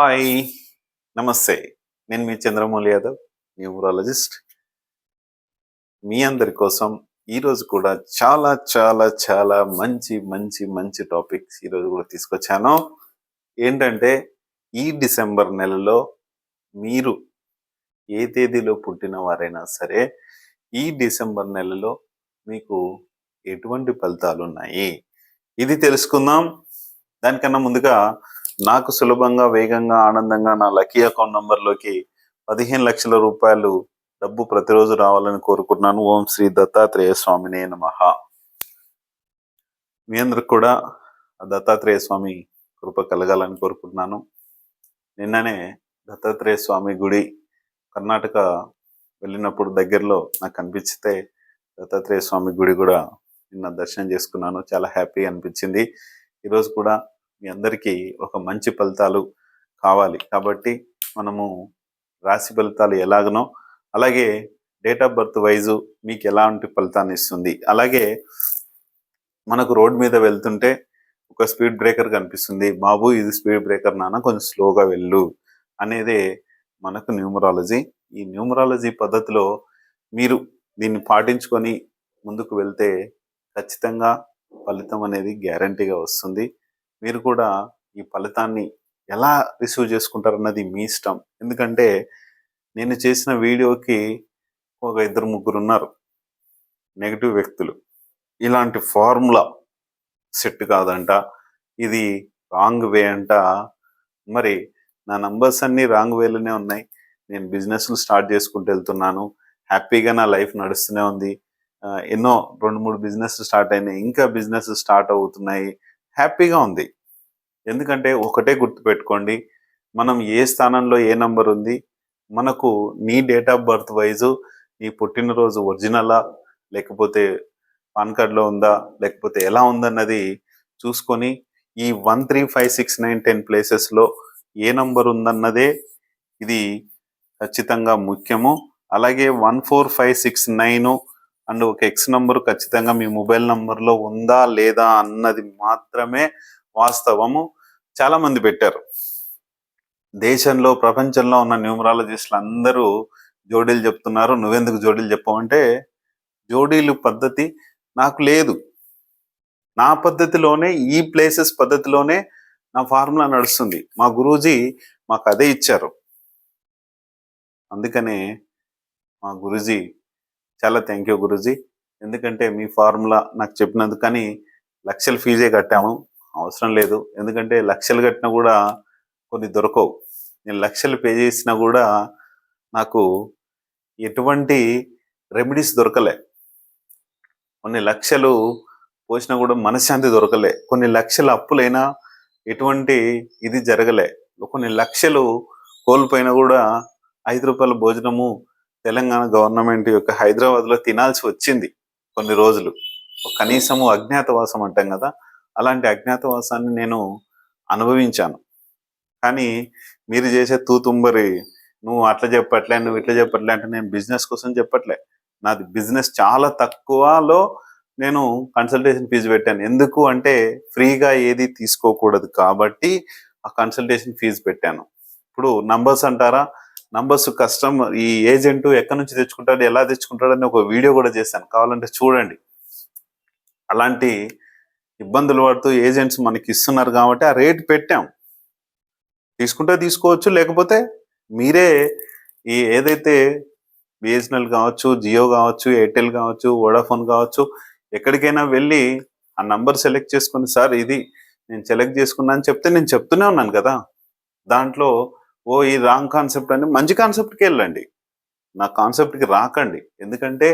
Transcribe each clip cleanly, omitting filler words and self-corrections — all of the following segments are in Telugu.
హాయ్! నమస్తే. నేను మీ చంద్రమౌళి యాదవ్, న్యూమరాలజిస్ట్. మీ అందరి కోసం ఈరోజు కూడా చాలా చాలా చాలా మంచి టాపిక్స్ ఈరోజు కూడా తీసుకొచ్చాను. ఏంటంటే ఈ డిసెంబర్ నెలలో మీరు ఏ తేదీలో పుట్టిన వారైనా సరే, ఈ డిసెంబర్ నెలలో మీకు ఎటువంటి ఫలితాలున్నాయి? ఇది తెలుసుకుందాం. దానికన్నా ముందుగా నాకు సులభంగా, వేగంగా, ఆనందంగా నా లక్కీ అకౌంట్ నంబర్‌లోకి 15,00,000 రూపాయలు డబ్బు ప్రతిరోజు రావాలని కోరుకుంటున్నాను. ఓం శ్రీ దత్తాత్రేయ స్వామినే నమః. మీ అందరికి కూడా ఆ దత్తాత్రేయ స్వామి కృప కలగాలని కోరుకుంటున్నాను. నిన్ననే దత్తాత్రేయ స్వామి గుడి కర్ణాటక వెళ్ళినప్పుడు దగ్గరలో నాకు కనిపిస్తే దత్తాత్రేయ స్వామి గుడి కూడా నిన్న దర్శనం చేసుకున్నాను. చాలా హ్యాపీగా అనిపించింది. ఈరోజు కూడా మీ అందరికీ ఒక మంచి ఫలితాలు కావాలి కాబట్టి మనము రాశి ఫలితాలు ఎలాగనో అలాగే డేట్ ఆఫ్ బర్త్ వైజు మీకు ఎలాంటి ఫలితాన్ని ఇస్తుంది. అలాగే మనకు రోడ్ మీద వెళ్తుంటే ఒక స్పీడ్ బ్రేకర్ కనిపిస్తుంది. బాబు ఇది స్పీడ్ బ్రేకర్ నాన్న, కొంచెం స్లోగా వెళ్ళు అనేదే మనకు న్యూమరాలజీ. ఈ న్యూమరాలజీ పద్ధతిలో మీరు దీన్ని పాటించుకొని ముందుకు వెళ్తే ఖచ్చితంగా ఫలితం అనేది గ్యారంటీగా వస్తుంది. మీరు కూడా ఈ ఫలితాన్ని ఎలా రిసీవ్ చేసుకుంటారన్నది మీ ఇష్టం. ఎందుకంటే నేను చేసిన వీడియోకి ఒక 2-3 ఉన్నారు నెగటివ్ వ్యక్తులు. ఇలాంటి ఫార్ములా సెట్ కాదంట, ఇది రాంగ్ వే అంట. మరి నా నంబర్స్ అన్నీ రాంగ్ వేలోనే ఉన్నాయి. నేను బిజినెస్లు స్టార్ట్ చేసుకుంటూ వెళ్తున్నాను. హ్యాపీగా నా లైఫ్ నడుస్తూనే ఉంది. ఎన్నో 2-3 బిజినెస్ స్టార్ట్ అయినాయి, ఇంకా బిజినెస్ స్టార్ట్ అవుతున్నాయి. హ్యాపీగా ఉంది. ఎందుకంటే ఒకటే గుర్తుపెట్టుకోండి, మనం ఏ స్థానంలో ఏ నంబర్ ఉంది, మనకు నీ డేట్ ఆఫ్ బర్త్ వైజు నీ పుట్టినరోజు ఒరిజినలా, లేకపోతే పాన్ కార్డ్లో ఉందా, లేకపోతే ఎలా ఉందన్నది చూసుకొని ఈ 1, 3, 5, 6, 9, 10 ప్లేసెస్లో ఏ నంబర్ ఉందన్నదే ఇది ఖచ్చితంగా ముఖ్యము. అలాగే 1, 4, 5, 6, 9 అండ్ ఒక ఎక్స్ నంబరు ఖచ్చితంగా మీ మొబైల్ నంబర్లో ఉందా లేదా అన్నది మాత్రమే వాస్తవము. చాలా మంది పెట్టారు. దేశంలో ప్రపంచంలో ఉన్న న్యూమరాలజిస్టులు అందరూ జోడీలు చెప్తున్నారు. నువ్వెందుకు జోడీలు చెప్పావంటే, జోడీలు పద్ధతి నాకు లేదు. నా పద్ధతిలోనే, ఈ ప్లేసెస్ పద్ధతిలోనే నా ఫార్ములా నడుస్తుంది. మా గురూజీ మాకు అదే ఇచ్చారు. అందుకనే మా గురూజీ, చాలా థ్యాంక్ యూ గురూజీ. ఎందుకంటే మీ ఫార్ములా నాకు చెప్పినందుకు. కానీ లక్షల ఫీజే కట్టాము, అవసరం లేదు. ఎందుకంటే లక్షలు కట్టినా కూడా కొన్ని దొరకవు. నేను లక్షలు పే చేసినా కూడా నాకు ఎటువంటి రెమెడీస్ దొరకలే. కొన్ని లక్షలు పోసినా కూడా మనశ్శాంతి దొరకలే. కొన్ని లక్షల అప్పులైనా ఎటువంటి ఇది జరగలే. కొన్ని లక్షలు కోల్పోయినా కూడా 5 రూపాయల భోజనము తెలంగాణ గవర్నమెంట్ యొక్క హైదరాబాద్లో తినాల్సి వచ్చింది కొన్ని రోజులు. కనీసము అజ్ఞాతవాసం అంటాం కదా, అలాంటి అజ్ఞాతవాసాన్ని నేను అనుభవించాను. కానీ మీరు చేసే తూతుంబరి, నువ్వు అట్లా చెప్పట్లే, నువ్వు ఇట్లా చెప్పట్లే అంటే, నేను బిజినెస్ కోసం చెప్పట్లే. నాది బిజినెస్ చాలా తక్కువలో నేను కన్సల్టేషన్ ఫీజు పెట్టాను. ఎందుకు అంటే ఫ్రీగా ఏది తీసుకోకూడదు కాబట్టి ఆ కన్సల్టేషన్ ఫీజు పెట్టాను. ఇప్పుడు నంబర్స్ అంటారా, నంబర్స్ కస్టమర్ ఈ ఏజెంట్ ఎక్కడి నుంచి తెచ్చుకుంటాడు, ఎలా తెచ్చుకుంటాడు అని ఒక వీడియో కూడా చేశాను, కావాలంటే చూడండి. అలాంటి ఇబ్బందులు పడుతూ ఏజెంట్స్ మనకి ఇస్తున్నారు కాబట్టి ఆ రేట్ పెట్టాం. తీసుకుంటే తీసుకోవచ్చు, లేకపోతే మీరే ఈ ఏదైతే బిఎస్ఎన్ఎల్ కావచ్చు, జియో కావచ్చు, ఎయిర్టెల్ కావచ్చు, వోడాఫోన్ కావచ్చు, ఎక్కడికైనా వెళ్ళి ఆ నంబర్ సెలెక్ట్ చేసుకుని, సార్ ఇది నేను సెలెక్ట్ చేసుకున్నా అని చెప్తే నేను చెప్తూనే ఉన్నాను కదా. దాంట్లో ఈ రాంగ్ కాన్సెప్ట్ అని మంచి కాన్సెప్ట్కి వెళ్ళండి, నా కాన్సెప్ట్కి రాకండి. ఎందుకంటే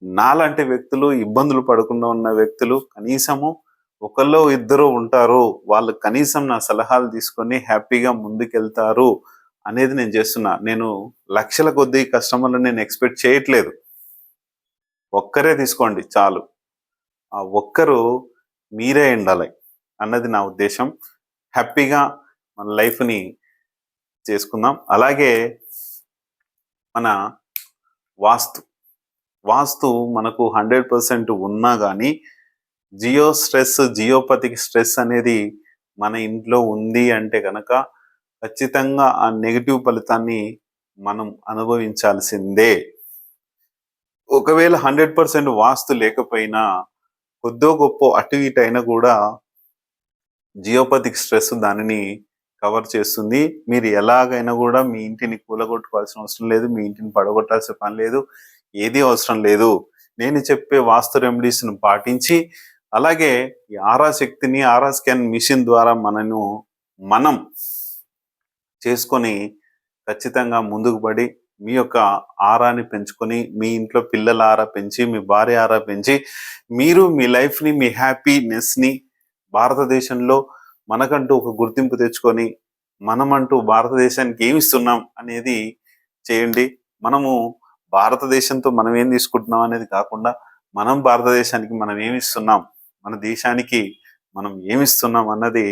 నాలాంటి వ్యక్తులు, ఇబ్బందులు పడకుండా ఉన్న వ్యక్తులు కనీసము ఒకళ్ళో ఇద్దరు ఉంటారు, వాళ్ళు కనీసం నా సలహాలు తీసుకొని హ్యాపీగా ముందుకెళ్తారు అనేది నేను చేస్తున్నా. నేను లక్షల కొద్దీ కస్టమర్లు నేను ఎక్స్పెక్ట్ చేయట్లేదు. ఒక్కరే తీసుకోండి చాలు, ఆ ఒక్కరు మీరే ఉండాలి అన్నది నా ఉద్దేశం. హ్యాపీగా మన లైఫ్ని చేసుకుందాం. అలాగే మన వాస్తు మనకు 100% ఉన్నా కానీ జియోపతిక్ స్ట్రెస్ అనేది మన ఇంట్లో ఉంది అంటే కనుక ఖచ్చితంగా ఆ నెగెటివ్ ఫలితాన్ని మనం అనుభవించాల్సిందే. ఒకవేళ 100% వాస్తు లేకపోయినా కొద్దో గొప్పో అటు ఇటు అయినా కూడా జియోపతిక్ స్ట్రెస్ దానిని కవర్ చేస్తుంది. మీరు ఎలాగైనా కూడా మీ ఇంటిని కూలగొట్టుకోవాల్సిన అవసరం లేదు. మీ ఇంటిని పడగొట్టాల్సిన పని లేదు. ఏది అవసరం లేదు. నేను చెప్పే వాస్తు రెమెడీస్‌ను పాటించి, అలాగే ఈ ఆరా శక్తిని ఆరా స్కాన్ మిషన్ ద్వారా మనం చేసుకొని ఖచ్చితంగా ముందుకు పడి మీ యొక్క ఆరాని పెంచుకొని, మీ ఇంట్లో పిల్లల ఆరా పెంచి, మీ భార్య ఆరా పెంచి, మీరు మీ లైఫ్‌ని, మీ హ్యాపీనెస్‌ని భారతదేశంలో మనకంటూ ఒక గుర్తింపు తెచ్చుకొని, మనమంటూ భారతదేశానికి ఏమిస్తున్నాం అనేది చేయండి. మనము భారతదేశంతో మనం ఏం తీసుకుంటున్నాం అనేది కాకుండా, మనం భారతదేశానికి మనం ఏమిస్తున్నాం, మన దేశానికి మనం ఏమిస్తున్నాం అన్నది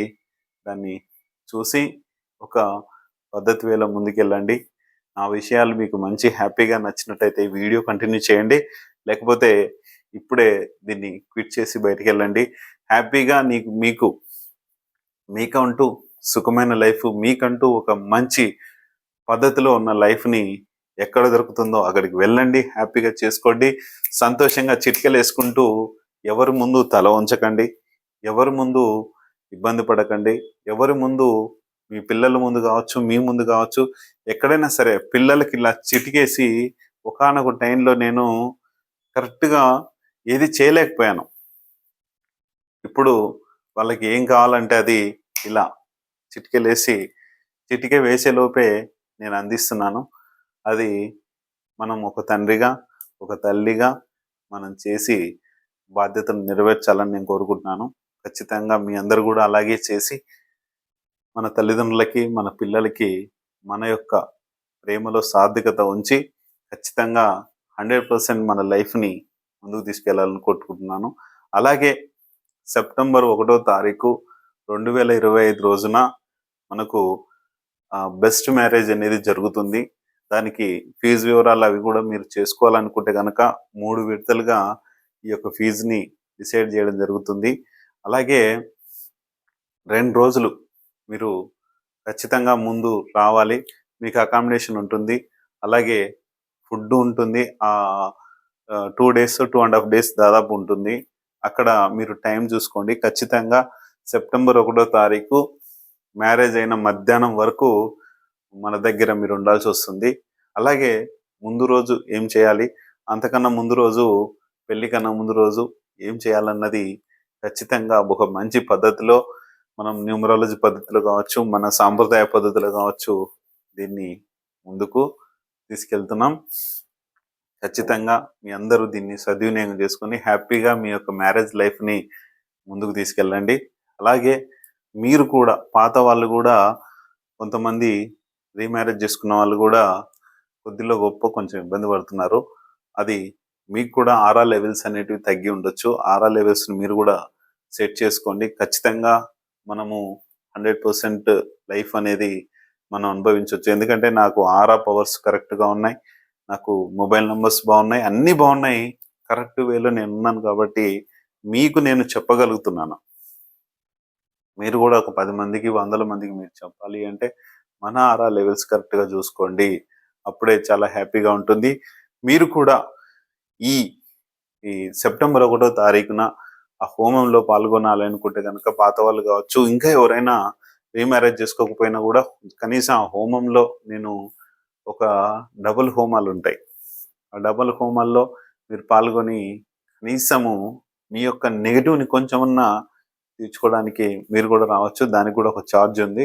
దాన్ని చూసి ఒక పద్ధతి వేలో ముందుకెళ్ళండి. నా విషయాలు మీకు మంచి హ్యాపీగా నచ్చినట్టయితే ఈ వీడియో కంటిన్యూ చేయండి. లేకపోతే ఇప్పుడే దీన్ని క్విట్ చేసి బయటికెళ్ళండి. హ్యాపీగా మీకంటూ సుఖమైన లైఫ్, మీకంటూ ఒక మంచి పద్ధతిలో ఉన్న లైఫ్‌ని ఎక్కడ దొరుకుతుందో అక్కడికి వెళ్ళండి. హ్యాపీగా చేసుకోండి. సంతోషంగా చిటికెలేసుకుంటూ ఎవరి ముందు తల వంచకండి. ఎవరి ముందు ఇబ్బంది పడకండి. ఎవరి ముందు మీ పిల్లల ముందు కావచ్చు, మీ ముందు కావచ్చు, ఎక్కడైనా సరే పిల్లలకి ఇలా చిటికేసి ఒకానొక టైంలో నేను కరెక్ట్‌గా ఏది చేయలేకపోయాను. ఇప్పుడు వాళ్ళకి ఏం కావాలంటే అది ఇలా చిటికెలేసి చిటికె వేసేలోపే నేను అందిస్తున్నాను. అది మనం ఒక తండ్రిగా, ఒక తల్లిగా మనం చేసి బాధ్యతను నెరవేర్చాలని నేను కోరుకుంటున్నాను. ఖచ్చితంగా మీ అందరూ కూడా అలాగే చేసి మన తల్లిదండ్రులకి, మన పిల్లలకి మన యొక్క ప్రేమలో సార్థకత ఉంచి ఖచ్చితంగా 100% మన లైఫ్‌ని ముందుకు తీసుకెళ్లాలని కోరుకుంటున్నాను. అలాగే సెప్టెంబర్ 1వ తారీఖు 2025 రోజున మనకు బెస్ట్ మ్యారేజ్ అనేది జరుగుతుంది. దానికి ఫీజు వివరాలు అవి కూడా మీరు చేసుకోవాలనుకుంటే గనక 3 విడతలుగా ఈ యొక్క ఫీజుని డిసైడ్ చేయడం జరుగుతుంది. అలాగే 2 రోజులు మీరు ఖచ్చితంగా ముందు రావాలి. మీకు అకామిడేషన్ ఉంటుంది. అలాగే ఫుడ్ ఉంటుంది. 2 డేస్, 2½ డేస్ దాదాపు ఉంటుంది. అక్కడ మీరు టైం చూసుకోండి. ఖచ్చితంగా సెప్టెంబర్ 1వ తారీఖు మ్యారేజ్ అయిన మధ్యాహ్నం వరకు మన దగ్గర మీరు ఉండాల్సి వస్తుంది. అలాగే ముందు రోజు ఏం చేయాలి, అంతకన్నా ముందు రోజు, పెళ్లి కన్నా ముందు రోజు ఏం చేయాలన్నది ఖచ్చితంగా ఒక మంచి పద్ధతిలో మనం న్యూమరాలజీ పద్ధతిలో కావచ్చు, మన సాంప్రదాయ పద్ధతిలో కావచ్చు, దీన్ని ముందుకు తీసుకెళ్తున్నాం. ఖచ్చితంగా మీ అందరూ దీన్ని సద్వినియోగం చేసుకొని హ్యాపీగా మీ యొక్క మ్యారేజ్ లైఫ్‌ని ముందుకు తీసుకెళ్ళండి. అలాగే మీరు కూడా పాత వాళ్ళు కూడా కొంతమంది రీమ్యారేజ్ చేసుకున్న వాళ్ళు కూడా కొద్దిలో గొప్పో కొంచెం ఇబ్బంది పడుతున్నారు. అది మీకు కూడా ఆరా లెవెల్స్ అనేటివి తగ్గి ఉండొచ్చు. ఆరా లెవెల్స్‌ని మీరు కూడా సెట్ చేసుకోండి. ఖచ్చితంగా మనము 100% లైఫ్ అనేది మనం అనుభవించొచ్చు. ఎందుకంటే నాకు ఆరా పవర్స్ కరెక్ట్‌గా ఉన్నాయి. నాకు మొబైల్ నంబర్స్ బాగున్నాయి. అన్నీ బాగున్నాయి. కరెక్ట్ వేలో నేనున్నాను కాబట్టి మీకు నేను చెప్పగలుగుతున్నాను. మీరు కూడా ఒక 10 మందికి, 100 మందికి మీరు చెప్పాలి అంటే మన ఆరా లెవెల్స్ కరెక్ట్‌గా చూసుకోండి. అప్పుడే చాలా హ్యాపీగా ఉంటుంది. మీరు కూడా ఈ ఈ సెప్టెంబర్ 1వ తారీఖున ఆ హోమంలో పాల్గొనాలి అనుకుంటే గనక పాత వాళ్ళు కావచ్చు, ఇంకా ఎవరైనా రీమ్యారేజ్ చేసుకోకపోయినా కూడా కనీసం ఆ హోమంలో నేను ఒక డబుల్ హోమాలుంటాయి. ఆ డబుల్ హోమాల్లో మీరు పాల్గొని కనీసము మీ యొక్క నెగెటివ్‌ని కొంచెమన్నా తీర్చుకోవడానికి మీరు కూడా రావచ్చు. దానికి కూడా ఒక ఛార్జ్ ఉంది.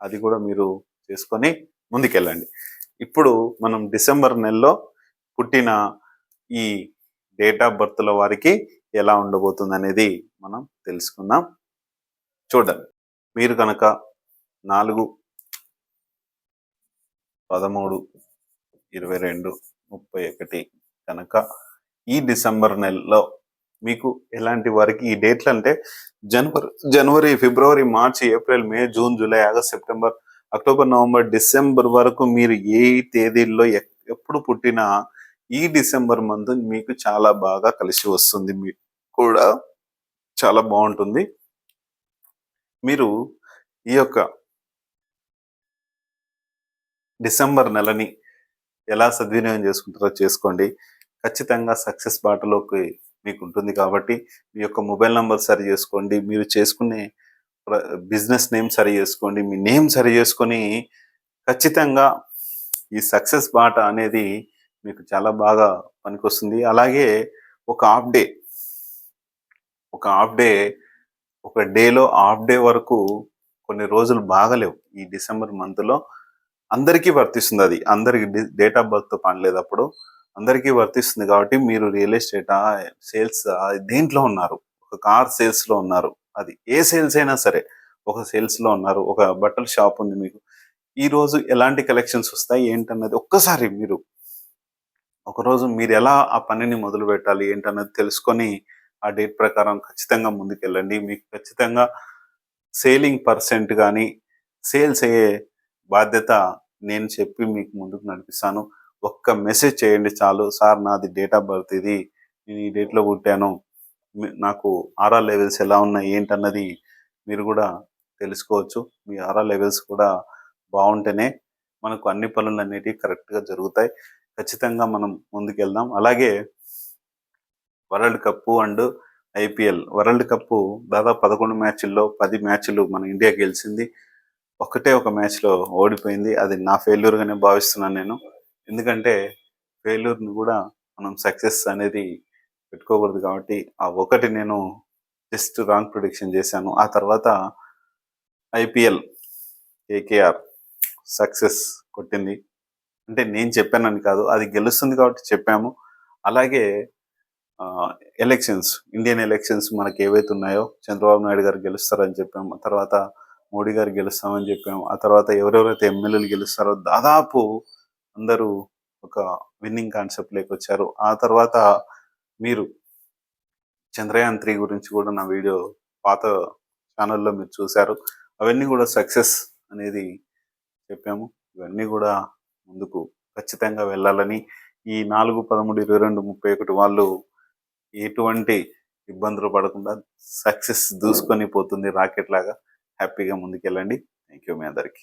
అది కూడా మీరు చేసుకొని ముందుకెళ్ళండి. ఇప్పుడు మనం డిసెంబర్ నెలలో పుట్టిన ఈ డేట్ ఆఫ్ బర్త్‌ల వారికి ఎలా ఉండబోతుందనేది మనం తెలుసుకుందాం. చూడండి. మీరు కనుక 4, 13, 22, 31 కనుక ఈ డిసెంబర్ నెలలో మీకు ఎలాంటి వారికి ఈ డేట్లు అంటే జనవరి, ఫిబ్రవరి, మార్చి, April, May, June, July, August, September, October, November, December వరకు మీరు ఏ తేదీల్లో ఎప్పుడు పుట్టినా ఈ డిసెంబర్ మంత్ మీకు చాలా బాగా కలిసి వస్తుంది. మీకు కూడా చాలా బాగుంటుంది. మీరు ఈ యొక్క డిసెంబర్ నెలని ఎలా సద్వినియోగం చేసుకుంటారో చేసుకోండి. ఖచ్చితంగా సక్సెస్ బాటలోకి మీకు ఉంటుంది కాబట్టి మీ యొక్క మొబైల్ నంబర్ సరి చేసుకోండి. మీరు చేసుకునే ప్ర బిజినెస్ నేమ్ సరి చేసుకోండి. మీ నేమ్ సరి చేసుకొని ఖచ్చితంగా ఈ సక్సెస్ బాట అనేది మీకు చాలా బాగా పనికొస్తుంది. అలాగే ఒక హాఫ్ డే, ఒక హాఫ్ డే, ఒక డేలో హాఫ్ డే వరకు కొన్ని రోజులు బాగలేవు. ఈ డిసెంబర్ మంత్‌లో అందరికీ వర్తిస్తుందది. అందరికి డేట్ ఆఫ్ బర్త్‌తో పని లేదప్పుడు. అందరికీ వర్తిస్తుంది కాబట్టి మీరు రియల్ ఎస్టేటా, సేల్సా దేంట్లో ఉన్నారు? ఒక కార్ సేల్స్‌లో ఉన్నారు. అది ఏ సేల్స్ అయినా సరే. ఒక సేల్స్‌లో ఉన్నారు. ఒక బట్టల షాప్ ఉంది మీకు. ఈరోజు ఎలాంటి కలెక్షన్స్ వస్తాయి ఏంటన్నది ఒక్కసారి మీరు ఒకరోజు మీరెలా ఆ పనిని మొదలుపెట్టాలి ఏంటన్నది తెలుసుకొని, ఆ డేట్ ప్రకారం ఖచ్చితంగా ముందుకెళ్ళండి. మీకు ఖచ్చితంగా సేలింగ్ పర్సెంట్ గానీ, సేల్స్ అయ్యే బాధ్యత నేను చెప్పి మీకు ముందుకు నడిపిస్తాను. ఒక్క మెసేజ్ చేయండి చాలు. సార్ నాది డేట్ ఆఫ్ బర్త్ ఇది. నేను ఈ డేట్‌లో పుట్టాను. నాకు ఆర్ఆర్ లెవెల్స్ ఎలా ఉన్నాయి ఏంటన్నది మీరు గూడా తెలుసుకోవచ్చు. మీ ఆర్ఆర్ లెవెల్స్ కూడా బావుంటేనే మనకు అన్ని పనులనేటివి కరెక్ట్‌గా జరుగుతాయి. ఖచ్చితంగా మనం ముందుకెళ్దాం. అలాగే world cup and IPL. World cup దాదాపు 11 మ్యాచ్‌ల్లో 10 మ్యాచ్‌లు మన ఇండియా గెలిచింది. ఒక్కటే ఒక మ్యాచ్‌లో ఓడిపోయింది. అది నా ఫెయిల్యూర్‌గానే భావిస్తున్నాను నేను. ఎందుకంటే ఫెయిల్యూర్‌ని గూడా మనం సక్సెస్ అనేది పెట్టుకోకూడదు కాబట్టి, ఆ ఒకటి నేను జస్ట్ రాంగ్ ప్రిడిక్షన్ చేశాను. ఆ తర్వాత ఐపీఎల్ కేకేఆర్ సక్సెస్ కొట్టింది. అంటే నేను చెప్పానని కాదు. అది గెలుస్తుంది కాబట్టి చెప్పాము. అలాగే ఎలక్షన్స్, ఇండియన్ ఎలక్షన్స్ మనకేవైతే ఉన్నాయో చంద్రబాబు నాయుడు గారు గెలుస్తారని చెప్పాము. ఆ తర్వాత మోడీ గారు గెలుస్తామని చెప్పాము. ఆ తర్వాత ఎవరెవరైతే ఎమ్మెల్యేలు గెలుస్తారో దాదాపు అందరూ ఒక విన్నింగ్ కాన్సెప్ట్‌లోకొచ్చారు. ఆ తర్వాత మీరు చంద్రయాన్ 3 గురించి కూడా నా వీడియో పాత ఛానెల్‌లో మీరు చూసారు. అవన్నీ కూడా సక్సెస్ అనేది చెప్పాము. ఇవన్నీ గూడా ముందుకు ఖచ్చితంగా వెళ్ళాలని ఈ 4, 13, 22, 31 వాళ్ళు ఎటువంటి ఇబ్బందులు పడకుండా సక్సెస్ దూసుకొని పోతుంది రాకెట్ లాగా. హ్యాపీగా ముందుకెళ్ళండి. థాంక్ యూ మీ అందరికి.